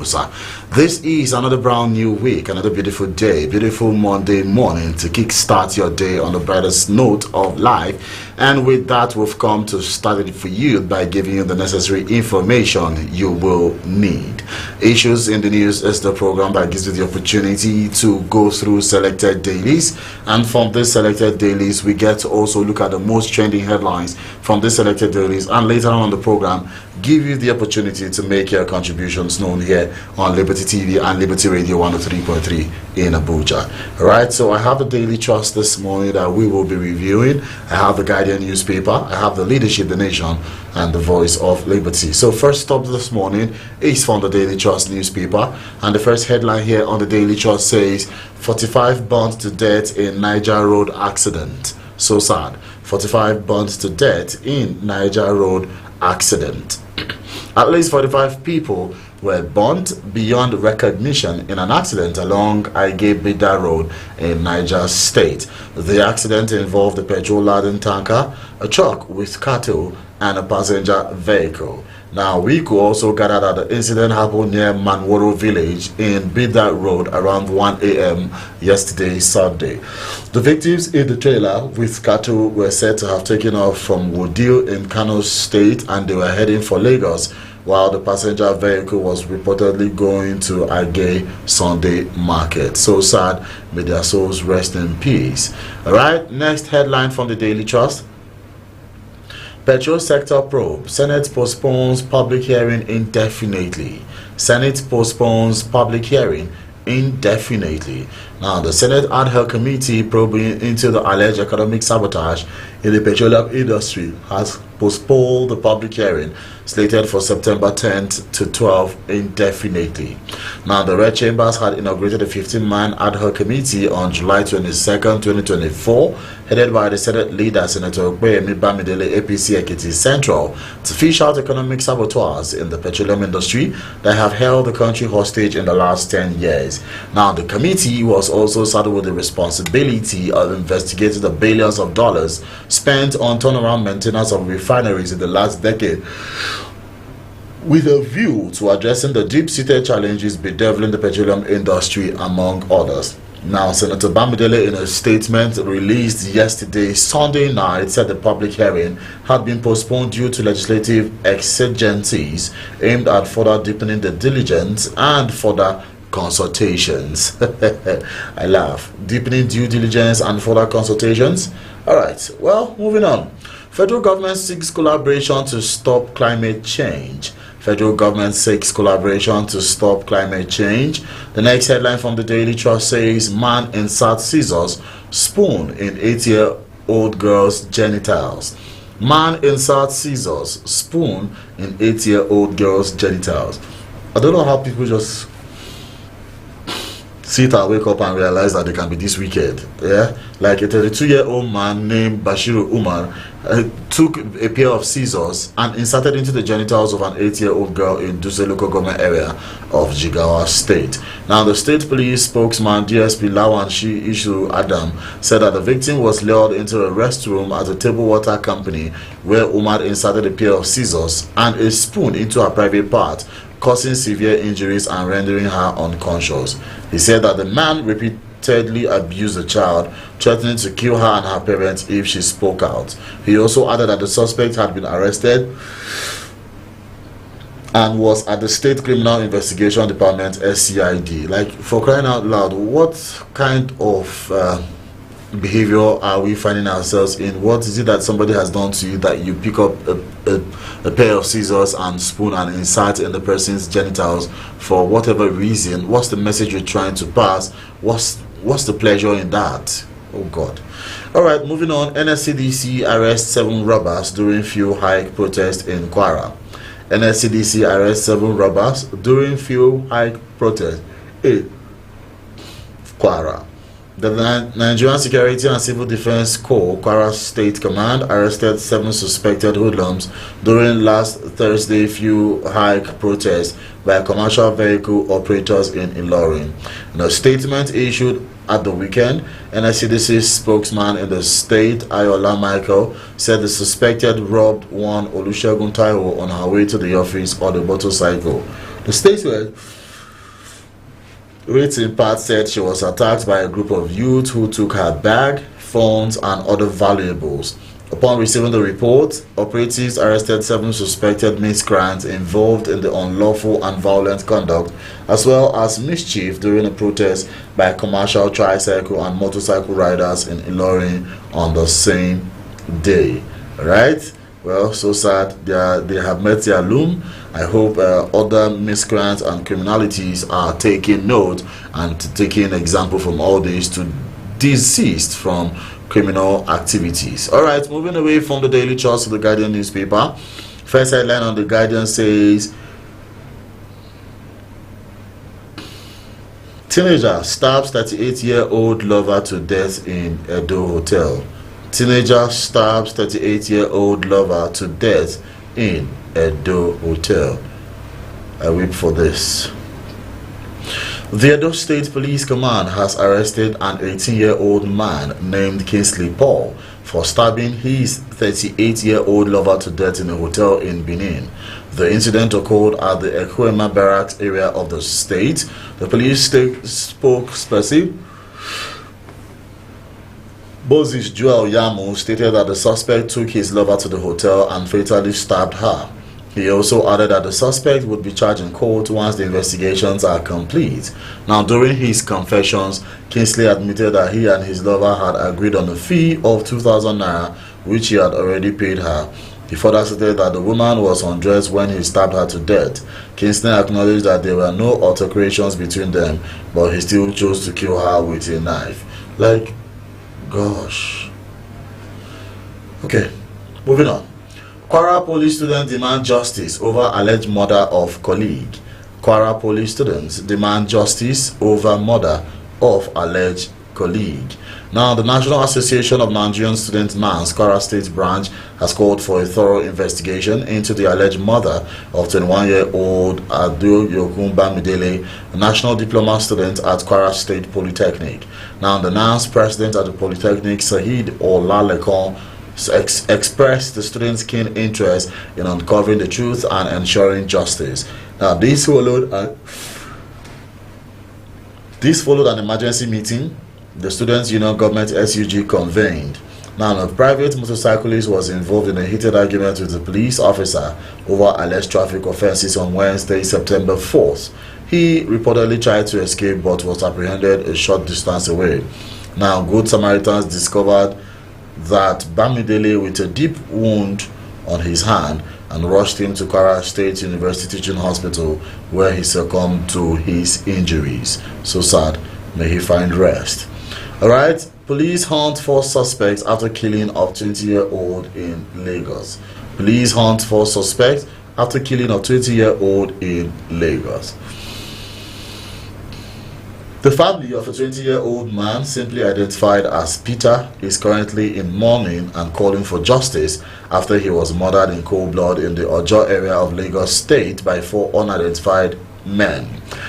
closer. This is another brand new week, another beautiful day, beautiful Monday morning to kickstart your day on the brightest note of life. And with that, we've come to start it for you by giving you the necessary information you will need. Issues in the News is the program that gives you the opportunity to go through selected dailies, and from these selected dailies we get to also look at the most trending headlines from these selected dailies, and later on the program give you the opportunity to make your contributions known here on Liberty TV and Liberty Radio 103.3 in Abuja. Alright, so I have the Daily Trust this morning that we will be reviewing. I have the Guardian newspaper, I have the Leadership, the Nation, and the Voice of Liberty. So first up this morning is from the Daily Trust newspaper, and the first headline here on the Daily Trust says 45 burnt to death in Niger Road accident. So sad. 45 burnt to death in Niger Road accident. At least 45 people were burnt beyond recognition in an accident along Ige-Bida Road in Niger State. The accident involved a petrol-laden tanker, a truck with cattle, and a passenger vehicle. Now, we could also gather that the incident happened near Manworo village in Bida Road around 1 a.m. yesterday, Sunday. The victims in the trailer with cattle were said to have taken off from Wudil in Kano State, and they were heading for Lagos, while the passenger vehicle was reportedly going to Agay Sunday Market. So sad, may their souls rest in peace. Alright, next headline from the Daily Trust. Petrol sector probe. Senate postpones public hearing indefinitely. Senate postpones public hearing indefinitely. Now, the Senate ad hoc committee probing into the alleged economic sabotage in the petroleum industry has postponed the public hearing slated for September 10th to 12th indefinitely. Now, the Red Chambers had inaugurated a 15-man ad hoc committee on July 22nd, 2024, headed by the Senate leader, Senator Ogbeyemi Bamidele, APC Ekiti Central, to fish out economic saboteurs in the petroleum industry that have held the country hostage in the last 10 years. Now, the committee was also saddled with the responsibility of investigating the billions of dollars spent on turnaround maintenance of refineries in the last decade, with a view to addressing the deep-seated challenges bedeviling the petroleum industry, among others. Now, Senator Bamidele, in a statement released yesterday, Sunday night, said the public hearing had been postponed due to legislative exigencies aimed at further deepening the diligence and further consultations. I laugh. Deepening due diligence and further consultations. Alright, well, moving on. Federal government seeks collaboration to stop climate change. Federal government seeks collaboration to stop climate change. The next headline from the Daily Trust says, man inserts scissors, spoon in 8-year-old girl's genitals. Man inserts scissors, spoon in 8-year-old girl's genitals. I don't know how people just sit and wake up and realize that they can be this wicked. Yeah, like a 32-year-old man named Bashiru Umar took a pair of scissors and inserted into the genitals of an 8-year-old girl in Duse local government area of Jigawa State. Now, the state police spokesman DSP Lawanshi Ishu Adam said that the victim was lured into a restroom at a table water company where Umar inserted a pair of scissors and a spoon into her private part, causing severe injuries and rendering her unconscious. He said that the man repeatedly abused the child, threatening to kill her and her parents if she spoke out. He also added that the suspect had been arrested and was at the State Criminal Investigation Department, SCID. Like, for crying out loud, what kind of behavior are we finding ourselves in? What is it that somebody has done to you that you pick up a pair of scissors and spoon and insert in the person's genitals for whatever reason? What's the message you're trying to pass? What's the pleasure in that? Oh God. Alright, moving on. NSCDC arrests 7 robbers during fuel hike protest in Kwara. NSCDC arrests 7 robbers during fuel hike protest in Kwara. The Nigerian Security and Civil Defense Corps, Kwara State Command, arrested 7 suspected hoodlums during last Thursday fuel hike protest by commercial vehicle operators in Ilorin. In a statement issued at the weekend, NSCDC spokesman in the state, Ayola Michael, said the suspected robbed one Olusegun Taiwo on her way to the office on a motorcycle. The statement Written part said she was attacked by a group of youth who took her bag, phones, and other valuables. Upon receiving the report, operatives arrested 7 suspected miscreants involved in the unlawful and violent conduct, as well as mischief during a protest by commercial tricycle and motorcycle riders in Ilorin on the same day. Right? Well, so sad. They have met their loom. I hope other miscreants and criminalities are taking note and taking example from all this to desist from criminal activities. All right, moving away from the Daily Trust to the Guardian newspaper. First headline on the Guardian says, teenager stabs 38-year-old lover to death in Edo hotel. Teenager stabs 38-year-old lover to death in Edo hotel. I weep for this. The Edo State Police Command has arrested an 18-year-old man named Kingsley Paul for stabbing his 38-year-old lover to death in a hotel in Benin. The incident occurred at the Ekwema Barracks area of the state. The police spokesperson Bozis Joel Yamu stated that the suspect took his lover to the hotel and fatally stabbed her. He also added that the suspect would be charged in court once the investigations are complete. Now, during his confessions, Kingsley admitted that he and his lover had agreed on a fee of 2,000 naira, which he had already paid her. He further stated that the woman was undressed when he stabbed her to death. Kingsley acknowledged that there were no altercations between them, but he still chose to kill her with a knife. Like, gosh. Okay, moving on. Kwara police students demand justice over alleged murder of colleague. Kwara police students demand justice over murder of alleged colleague. Now, the National Association of Nigerian Students NANS Kwara State branch has called for a thorough investigation into the alleged murder of 21-year-old Adu Yokumba Midele, a national diploma student at Kwara State Polytechnic. Now, the NANS president at the Polytechnic, Sahid Olalekon, expressed the students' keen interest in uncovering the truth and ensuring justice. Now, this followed an emergency meeting the Students' Union Government SUG convened. Now, a private motorcyclist was involved in a heated argument with a police officer over alleged traffic offenses on Wednesday, September 4th. He reportedly tried to escape but was apprehended a short distance away. Now, Good Samaritans discovered that Bamidele with a deep wound on his hand and rushed him to Kwara State University Teaching Hospital, where he succumbed to his injuries. So sad. May he find rest. Alright, police hunt for suspects after killing of 20-year-old in Lagos. Police hunt for suspects after killing of 20-year-old in Lagos. The family of a 20-year-old man, simply identified as Peter, is currently in mourning and calling for justice after he was murdered in cold blood in the Ojo area of Lagos State by 4 unidentified men.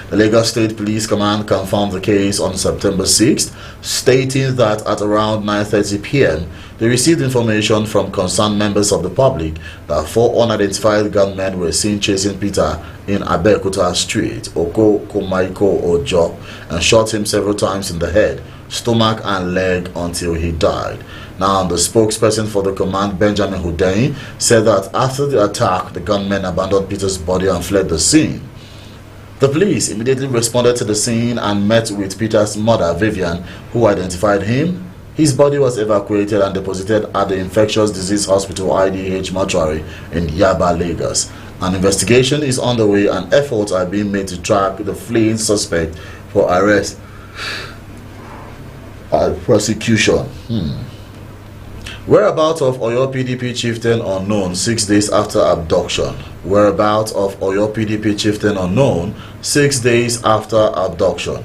The Lagos State Police Command confirmed the case on September 6th, stating that at around 9:30 p.m. they received information from concerned members of the public that 4 unidentified gunmen were seen chasing Peter in Abeokuta Street, Oko Komaiko Ojo, and shot him several times in the head, stomach and leg until he died. Now, the spokesperson for the command, Benjamin Hudein, said that after the attack, the gunmen abandoned Peter's body and fled the scene. The police immediately responded to the scene and met with Peter's mother, Vivian, who identified him. His body was evacuated and deposited at the Infectious Disease Hospital IDH mortuary in Yaba, Lagos. An investigation is underway and efforts are being made to track the fleeing suspect for arrest and prosecution. Whereabouts of Oyo PDP chieftain unknown 6 days after abduction. Whereabouts of Oyo PDP chieftain unknown 6 days after abduction.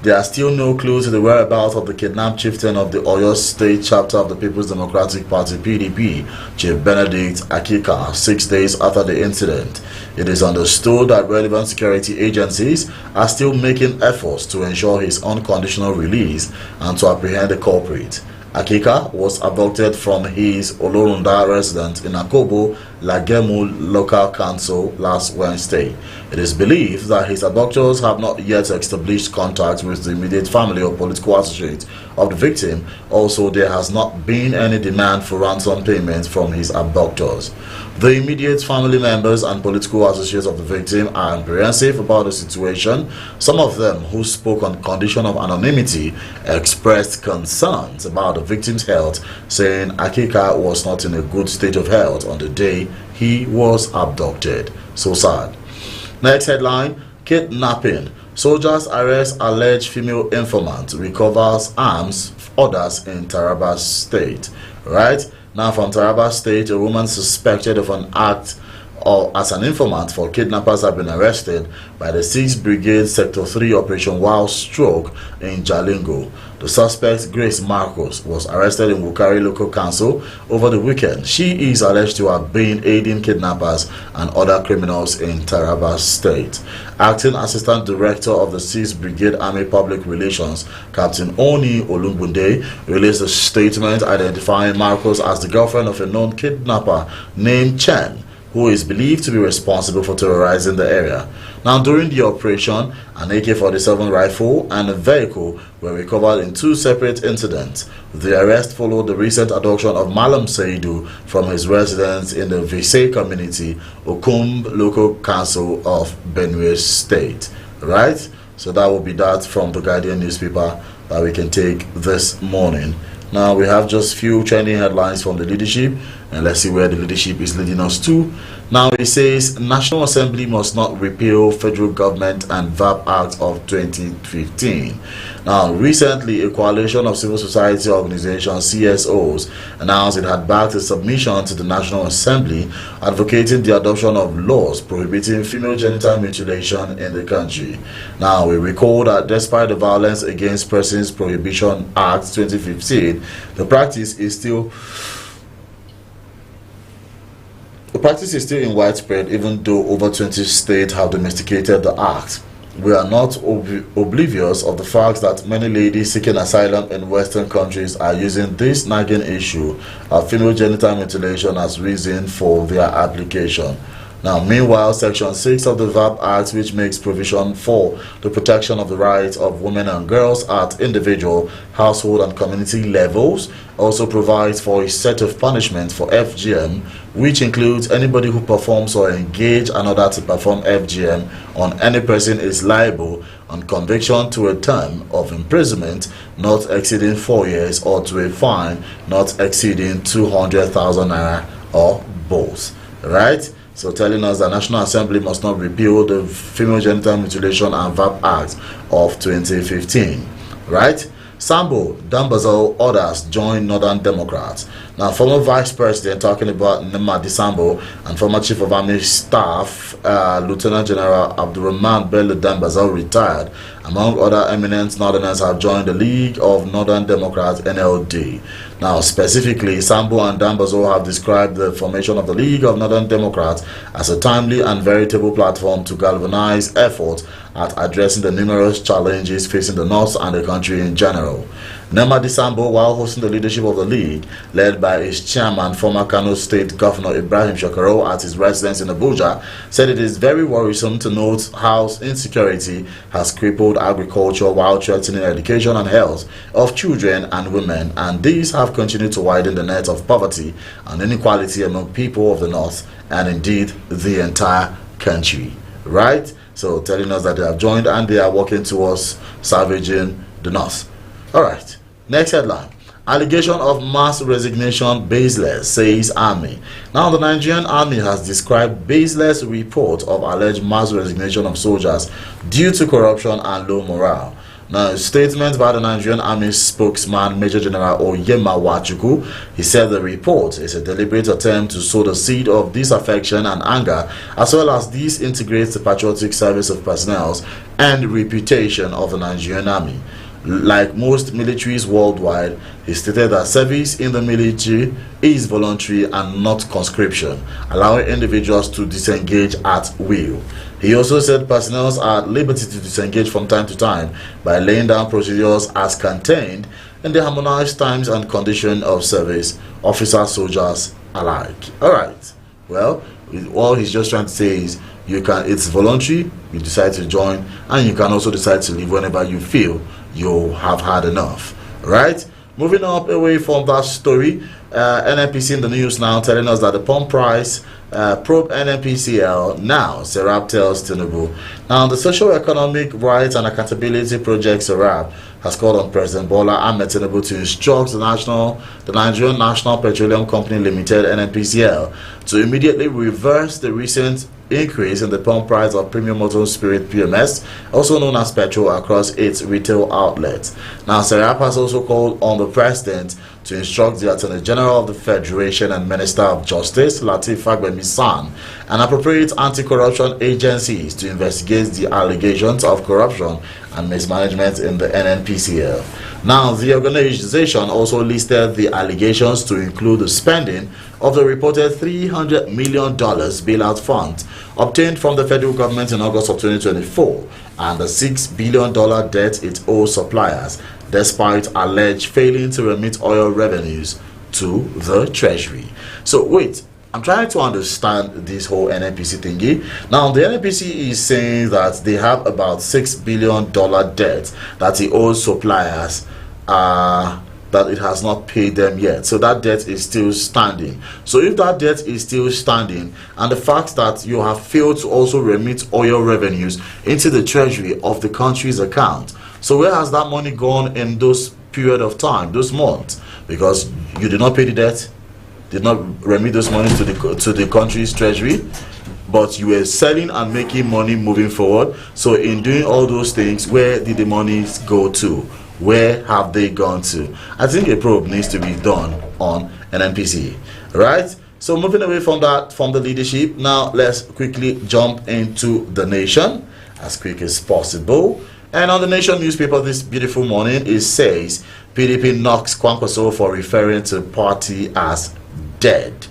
There are still no clues to the whereabouts of the kidnapped chieftain of the Oyo State chapter of the People's Democratic Party PDP, Chief Benedict Akika, 6 days after the incident. It is understood that relevant security agencies are still making efforts to ensure his unconditional release and to apprehend the culprit. Akika was abducted from his Olorunda residence in Akobo, Lagemu Local Council last Wednesday. It is believed that his abductors have not yet established contact with the immediate family or political associates of the victim. Also, there has not been any demand for ransom payments from his abductors. The immediate family members and political associates of the victim are apprehensive about the situation. Some of them, who spoke on condition of anonymity, expressed concerns about the victim's health, saying Akika was not in a good state of health on the day he was abducted. So sad. Next headline: kidnapping. Soldiers arrest alleged female informant, recovers arms, others in Taraba State. Right? Now from Taraba State, a woman suspected of an act or as an informant for kidnappers have been arrested by the 6th Brigade Sector 3 Operation Wild Stroke in Jalingo. The suspect, Grace Marcos, was arrested in Wukari Local Council over the weekend. She is alleged to have been aiding kidnappers and other criminals in Taraba State. Acting Assistant Director of the 6th Brigade Army Public Relations, Captain Oni Olungbunde, released a statement identifying Marcos as the girlfriend of a known kidnapper named Chen, who is believed to be responsible for terrorizing the area. Now, during the operation, an AK-47 rifle and a vehicle were recovered in 2 separate incidents. The arrest followed the recent abduction of Malam Saidu from his residence in the Vise community, Okumb Local Council of Benue State. Right? So that will be that from the Guardian newspaper that we can take this morning. Now we have just few trending headlines from the leadership, and let's see where the leadership is leading us to. Now it says National Assembly must not repeal Federal Government and VAP Act of 2015. Now recently, a coalition of civil society organizations, CSOs, announced it had backed a submission to the National Assembly advocating the adoption of laws prohibiting female genital mutilation in the country. Now we recall that despite the Violence Against Persons Prohibition Act 2015, the practice is still in widespread, even though over 20 states have domesticated the act. We are not oblivious of the fact that many ladies seeking asylum in Western countries are using this nagging issue of female genital mutilation as reason for their application. Now, meanwhile, Section 6 of the VAP Act, which makes provision for the protection of the rights of women and girls at individual, household, and community levels, also provides for a set of punishments for FGM, which includes anybody who performs or engage another to perform FGM on any person is liable on conviction to a term of imprisonment not exceeding 4 years or to a fine not exceeding 200,000 naira or both. Right? So telling us that National Assembly must not repeal the Female Genital Mutilation and VAP Act of 2015. Right? Sambo, Dambazal, others join Northern Democrats. Now, former Vice President, talking about Nemadi Sambo, and former Chief of Army Staff, Lieutenant General Abdurrahman Bello Dambazal, retired, among other eminent Northerners, have joined the League of Northern Democrats, NLD. Now, specifically, Sambo and Dambazal have described the formation of the League of Northern Democrats as a timely and veritable platform to galvanize efforts at addressing the numerous challenges facing the North and the country in general. Nemadi Sambo, while hosting the leadership of the League, led by its chairman, former Kano State Governor Ibrahim Shakaro, at his residence in Abuja, said it is very worrisome to note how insecurity has crippled agriculture while threatening education and health of children and women, and these have continued to widen the net of poverty and inequality among people of the North and indeed the entire country. Right? So telling us that they have joined and they are working towards salvaging the North. Alright, next headline. Allegation of mass resignation baseless, says Army. Now, the Nigerian Army has described baseless report of alleged mass resignation of soldiers due to corruption and low morale. Now, a statement by the Nigerian Army spokesman, Major General Oyema Wachuku, he said the report is a deliberate attempt to sow the seed of disaffection and anger, as well as disintegrate the patriotic service of personnel and reputation of the Nigerian Army. Like most militaries worldwide, he stated that service in the military is voluntary and not conscription, allowing individuals to disengage at will. He also said personnel are at liberty to disengage from time to time by laying down procedures as contained in the harmonized times and condition of service, officers, soldiers alike. Alright, well, all he's just trying to say is it's voluntary, you decide to join, and you can also decide to leave whenever you feel you have had enough. Right? Moving up away from that story, NNPC in the news now telling us that the pump price probe NNPCL now, Serap tells Tinubu. Now, the Social Economic Rights and Accountability Project, Serap, has called on President Bola Ahmed Tinubu to instruct the Nigerian National Petroleum Company Limited, NNPCL, to immediately reverse the recent increase in the pump price of premium motor spirit PMS, also known as petrol, across its retail outlets. Now, Serap has also called on the President to instruct the Attorney General of the Federation and Minister of Justice, Lateef Fagbemi-San, and appropriate anti-corruption agencies to investigate the allegations of corruption and mismanagement in the NNPCL. Now, the organization also listed the allegations to include the spending of the reported $300 million bailout fund obtained from the federal government in August of 2024 and the $6 billion debt it owes suppliers, despite alleged failing to remit oil revenues to the Treasury. So wait, I'm trying to understand this whole NNPC thingy. Now, the NNPC is saying that they have about $6 billion debt that it owes suppliers, that it has not paid them yet. So that debt is still standing. So if that debt is still standing, and the fact that you have failed to also remit oil revenues into the Treasury of the country's account, so where has that money gone in those period of time, those months? Because you did not pay the debt, did not remit those monies to the country's treasury, but you were selling and making money moving forward. So in doing all those things, where did the monies go to? Where have they gone to? I think a probe needs to be done on NNPC, right? So moving away from that, from the leadership, now let's quickly jump into the Nation as quick as possible. And on the Nation newspaper this beautiful morning, it says PDP knocks Kwankwaso for referring to party as dead.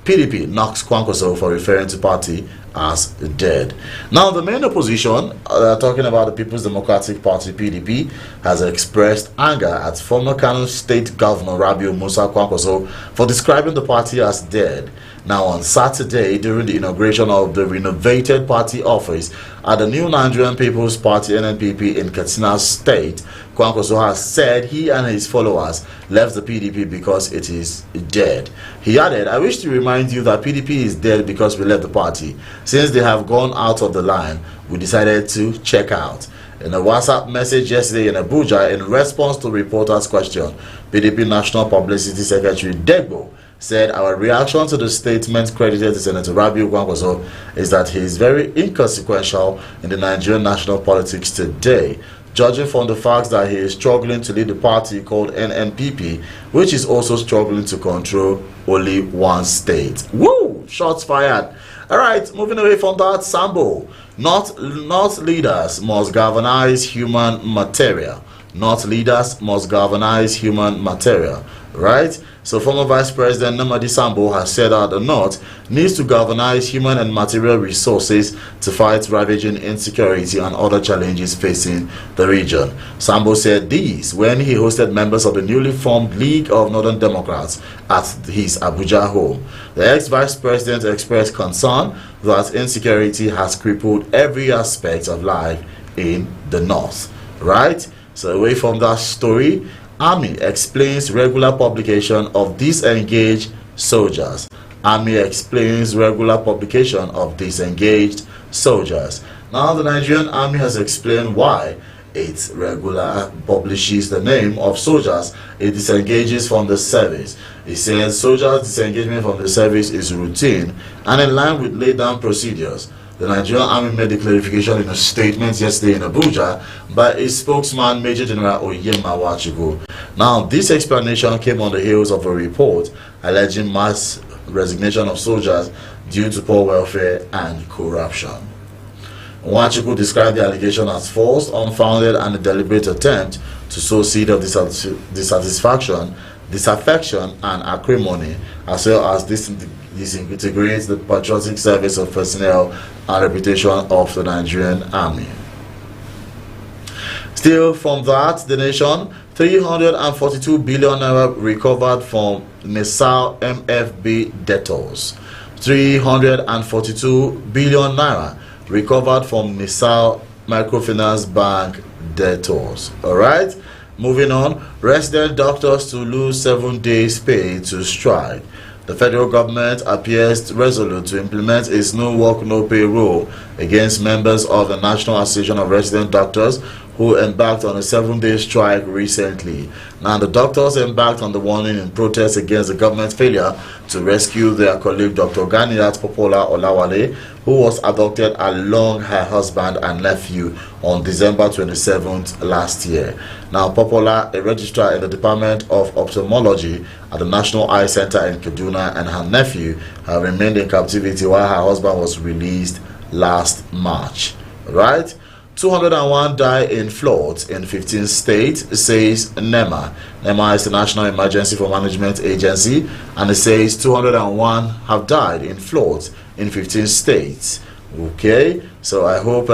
PDP knocks Kwankwaso for referring to party as dead. Now, the main opposition, talking about the People's Democratic Party (PDP), has expressed anger at former Kano State Governor Rabiu Musa Kwankwaso for describing the party as dead. Now, on Saturday, during the inauguration of the renovated party office at the new Nigerian People's Party (NNPP) in Katsina State, Kwankwaso has said he and his followers left the PDP because it is dead. He added, "I wish to remind you that PDP is dead because we left the party. Since they have gone out of the line, we decided to check out." In a WhatsApp message yesterday in Abuja, in response to reporters' question, PDP National Publicity Secretary Degbo said, "Our reaction to the statement credited to Senator Rabiu Kwankwaso is that he is very inconsequential in the Nigerian national politics today, judging from the fact that he is struggling to lead the party called NNPP, which is also struggling to control only one state." Woo! Shots fired. Alright, moving away from that, Sambo. Not leaders must galvanize human material. Not leaders must galvanize human material. Right? So former Vice President Namadi Sambo has said that the North needs to galvanize human and material resources to fight ravaging insecurity and other challenges facing the region. Sambo said this when he hosted members of the newly formed League of Northern Democrats at his Abuja home. The ex-Vice President expressed concern that insecurity has crippled every aspect of life in the North. Right? So away from that story, Army explains regular publication of disengaged soldiers. Army explains regular publication of disengaged soldiers. Now, the Nigerian Army has explained why it regular publishes the name of soldiers it disengages from the service. It says soldiers' disengagement from the service is routine and in line with laid down procedures. The Nigerian Army made the clarification in a statement yesterday in Abuja by its spokesman, Major General Oyema Wachugu. Now, this explanation came on the heels of a report alleging mass resignation of soldiers due to poor welfare and corruption. Nwachukwu described the allegation as false, unfounded, and a deliberate attempt to sow seed of dissatisfaction, disaffection, and acrimony, as well as disintegrate the patriotic service of personnel and reputation of the Nigerian Army. Still from that, the nation, 342 billion naira recovered from missile MFB debtors. 342 billion naira recovered from missile microfinance bank debtors. All right, moving on. Resident doctors to lose 7 days pay to strike. The federal government appears resolute to implement its no work no pay rule against members of the National Association of Resident Doctors who embarked on a 7-day strike recently. Now, the doctors embarked on the warning in protest against the government's failure to rescue their colleague Dr. Ganiat Popola Olawale, who was abducted along her husband and nephew on December 27th last year. Now, Popola, a registrar in the Department of Ophthalmology at the National Eye Center in Kaduna, and her nephew have remained in captivity while her husband was released last March. Right? 201 died in floods in 15 states, says NEMA. NEMA is the National Emergency for Management Agency, and it says 201 have died in floods in 15 states. Okay, so I hope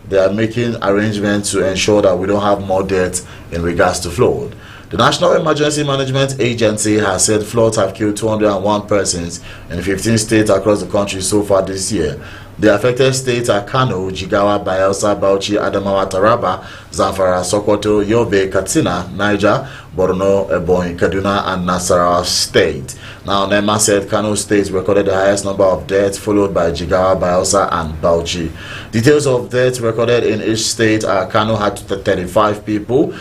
they are making arrangements to ensure that we don't have more deaths in regards to flood. The National Emergency Management Agency has said floods have killed 201 persons in 15 states across the country so far this year. The affected states are Kano, Jigawa, Bayelsa, Bauchi, Adamawa, Taraba, Zamfara, Sokoto, Yobe, Katsina, Niger, Borno, Ebonyi, Kaduna, and Nasarawa State. Now, NEMA said Kano State recorded the highest number of deaths, followed by Jigawa, Bayelsa, and Bauchi. Details of deaths recorded in each state are: Kano had 35 people.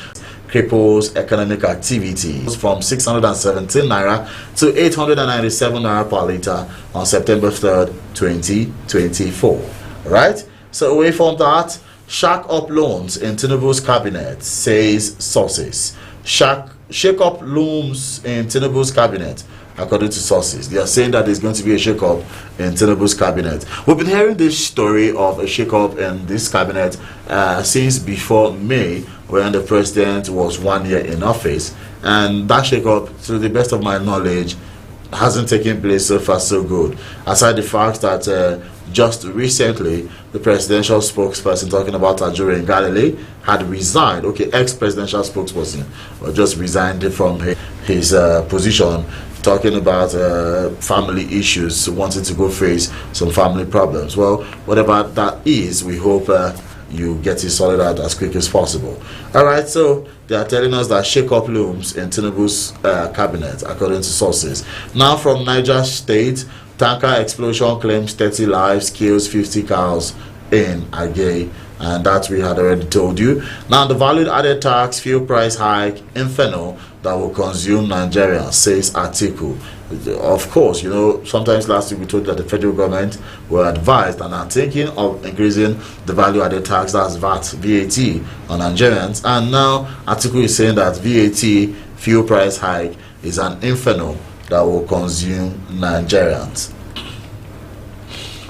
Cripples economic activity from 617 naira to 897 naira per litre on September 3rd, 2024. Right? So away from that, shack up loans in Tinubu's cabinet, says sources. Shake up looms in Tinubu's cabinet, according to sources. They are saying that there's going to be a shake-up in Tinubu's cabinet. We've been hearing this story of a shake-up in this cabinet since before May, when the president was 1 year in office. And that shake-up, to the best of my knowledge, hasn't taken place so far so good. Aside the fact that just recently, the presidential spokesperson talking about Ajuri in Galilee had resigned. Okay, ex-presidential spokesperson just resigned from his position, talking about family issues, wanting to go face some family problems. Well, whatever that is, we hope you get it sorted out as quick as possible. All right, so they are telling us that shake-up looms in Tinubu's cabinet, according to sources. Now, from Niger State, tanker explosion claims 30 lives, kills 50 cows in Agay, and that we had already told you. Now, the value-added tax, fuel price hike, inferno that will consume Nigeria, says Atiku. Of course, you know, sometimes last week we told you that the federal government were advised and are thinking of increasing the value-added tax, that's VAT, on Nigerians. And now Atiku is saying that VAT fuel price hike is an inferno that will consume Nigerians.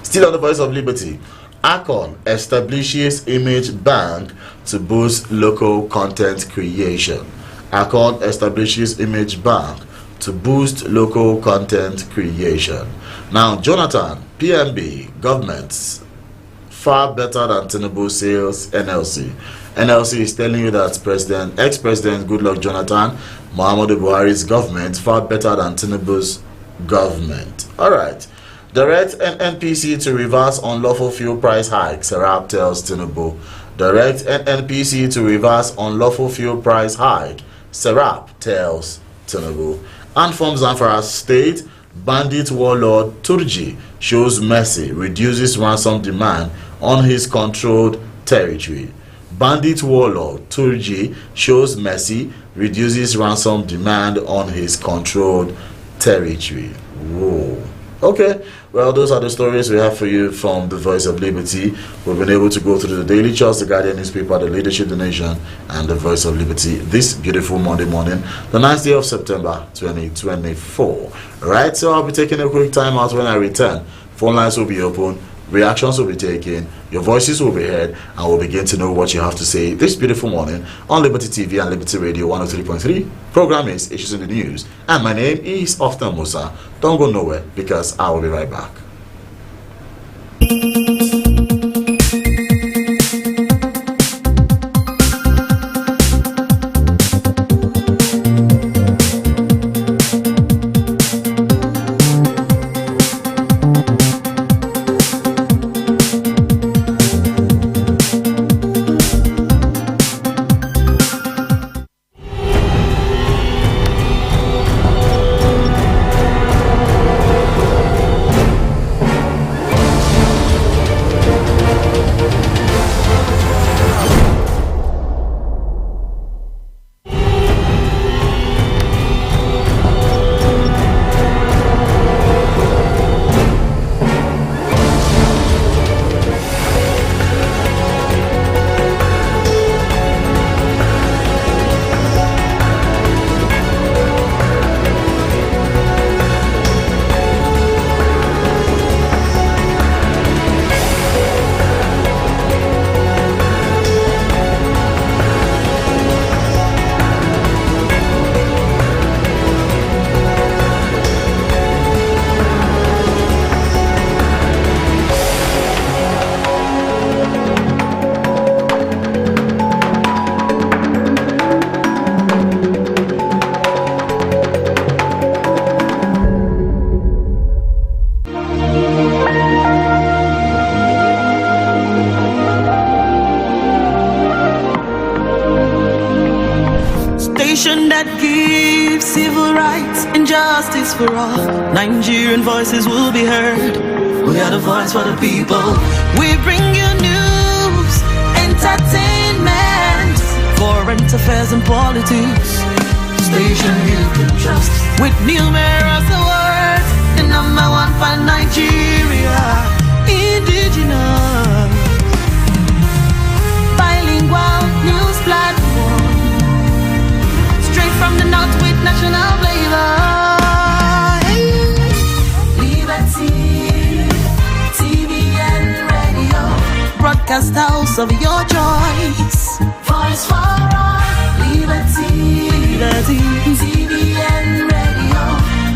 Still on the Voice of Liberty, Akon establishes image bank to boost local content creation. Akon establishes image bank to boost local content creation. Now, Jonathan, PMB, governments, far better than Tinubu sales NLC. NLC is telling you that ex-president Goodluck Jonathan, Muhammadu Buhari's government, far better than Tinubu's government. All right. Direct NNPC to reverse unlawful fuel price hikes, Serap tells Tinubu. Direct NNPC to reverse unlawful fuel price hike, Serap tells Tinubu. And from Zamfara State, bandit warlord Turji shows mercy, reduces ransom demand on his controlled territory. Bandit warlord Turji shows mercy, reduces ransom demand on his controlled territory. Whoa. Okay, well, those are the stories we have for you from the Voice of Liberty. We've been able to go through the Daily Trust, the Guardian newspaper, the Leadership, the Nation, and the Voice of Liberty this beautiful Monday morning, the 9th day of September 2024. Right, so I'll be taking a quick time out. When I return, phone lines will be open. Reactions will be taken, your voices will be heard, and we'll begin to know what you have to say this beautiful morning on Liberty TV and Liberty Radio 103.3. Program is Issues in the News, and my name is Often Musa. Don't go nowhere, because I will be right back. That gives civil rights and justice for all. Nigerian voices will be heard. We are the voice for the people. We bring you news, entertainment, current affairs and politics. Station you can trust, with numerous awards, the number one for Nigeria. Indigenous, bilingual news platform, from the north with national flavor. Liberty TV and radio, broadcast house of your choice. Voice for all. Liberty TV and radio,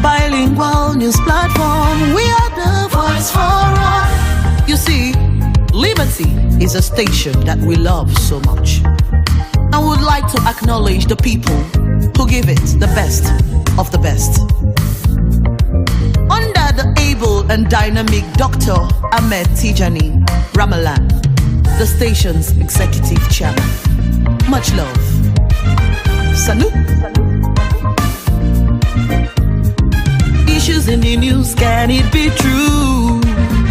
bilingual news platform. We are the voice for all. You see, Liberty is a station that we love so much. I would like to acknowledge the people who give it the best of the best. Under the able and dynamic Dr. Ahmed Tijani Ramalan, the station's executive chairman. Much love. Salute. Issues in the news, can it be true?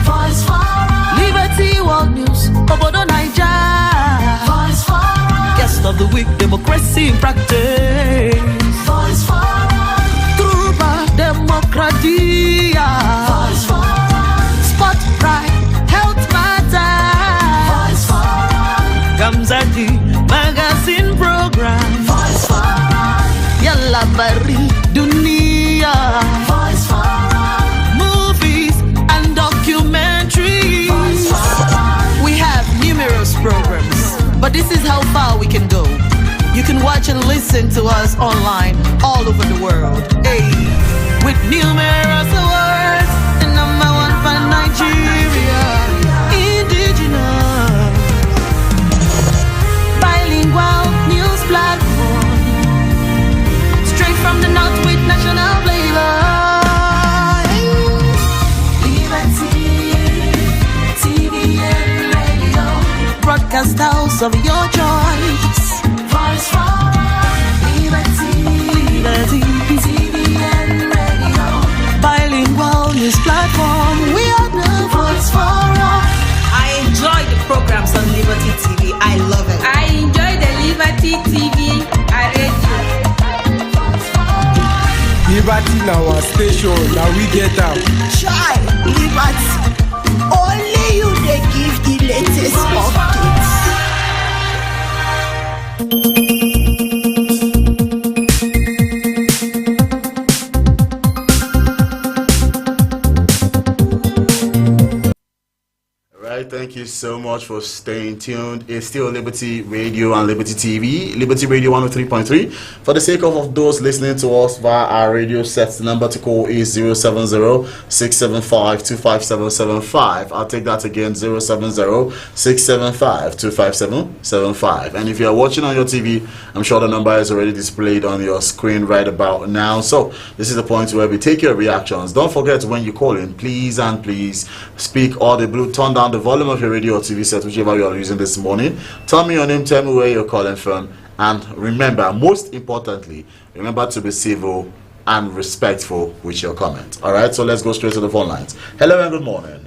Voice for all. Liberty World News, Obodo Naija. Voice for all. Guest of the week, democracy in practice. Voice for all. Truba Democratia. Voice for all. Spotlight, health matter. Voice for all. Gamzati, magazine program. Voice for all. Yalla Bari Dunia. Voice for all. Movies and documentaries. Voice for all. We have numerous programs, but this is how far we can go. You can watch and listen to us online all over the world. Hey, with numerous awards, the number one for Nigeria. Indigenous, bilingual news platform, straight from the north with national flavor. Liberty TV and radio, broadcast house of your choice. Voice for all. Liberty TV and radio, bilingual news platform. We are the voice for all. I enjoy the programs on Liberty TV. I love it. I enjoy the Liberty TV and radio. Liberty now our station. Now we get out. Try Liberty. Only you they give the latest updates. right, thank you so much for staying tuned. It's still Liberty Radio and Liberty TV, Liberty Radio 103.3. For the sake of those listening to us via our radio sets, the number to call is 070-675-25775. I'll take that again, 070-675-25775. And if you are watching on your TV, I'm sure the number is already displayed on your screen right about now. So this is the point where we take your reactions. Don't forget, when you call in, please and please speak audible. Turn down the volume of your radio or TV set, whichever you are using this morning. Tell me your name, tell me where you're calling from, and remember, most importantly, remember to be civil and respectful with your comment. All right, so let's go straight to the phone lines. Hello and good morning.